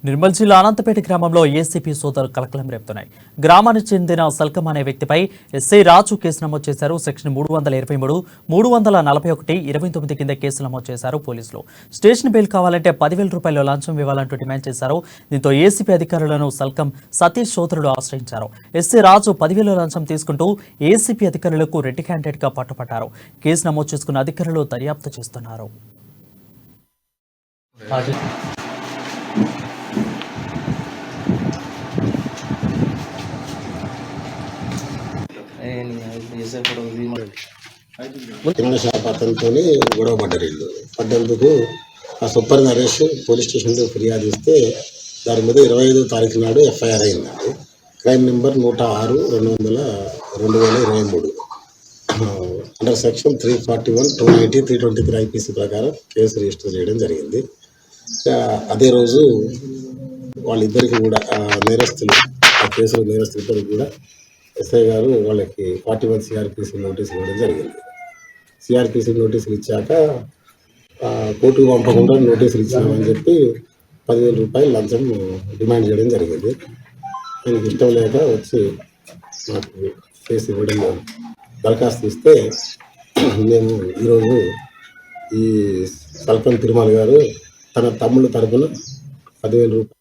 నిర్మల్ జిల్లా అనంతపేట గ్రామంలో ఏసీపీ సోదరులు కలకలం రేపుతున్నాయి. గ్రామానికి చెందిన సల్కం అనే వ్యక్తిపై ఎస్ఐ రాజు కేసు నమోదు చేశారు. సెక్షన్ 323, 341, 29 కింద కేసులు నమోదు చేశారు పోలీసులు. స్టేషన్ బెయిల్ కావాలంటే 10,000 రూపాయలు లంచం ఇవ్వాలంటూ డిమాండ్ చేశారు. దీంతో ఏసీపీ అధికారులను సల్కం సతీష్ సోదరులు ఆశ్రయించారు. ఎస్ఐ రాజు 10,000 లంచం తీసుకుంటూ ఏసీపీ అధికారులకు రెడ్ క్యాండిడేట్ గా పట్టుపట్టారు. కేసు నమోదు చేసుకున్న అధికారులు దర్యాప్తు చేస్తున్నారు. కిరాణా షాప్ అతనితో గొడవ పడ్డారు. వీళ్ళు పడ్డందుకు ఆ సూపర్ నరేష్ పోలీస్ స్టేషన్లో ఫిర్యాదు ఇస్తే దాని మీద 25వ తారీఖు నాడు ఎఫ్ఐఆర్ అయిందండి. Crime number 106/2023 under section 341, 290, 323 IPC ప్రకారం కేసు రిజిస్టర్ చేయడం జరిగింది. అదే రోజు వాళ్ళిద్దరికి కూడా నేరస్తులు ఆ కేసులో నేరస్తులిద్దరికి కూడా ఎస్ఐ గారు వాళ్ళకి 41 సిఆర్పిసి నోటీసులు ఇవ్వడం జరిగింది. సిఆర్పిసి నోటీసులు ఇచ్చాక కోర్టుకు పంపకుండా నోటీసులు ఇచ్చామని చెప్పి 10,000 రూపాయలు లంచం డిమాండ్ చేయడం జరిగింది. ఆయనకి ఇష్టం లేక వచ్చి నాకు కేసు ఇవ్వడం దరఖాస్తు ఇస్తే మేము ఈరోజు ఈ సల్కం తిరుమల గారు తన తమ్ముళ్ళ తరఫున 10,000 రూపాయలు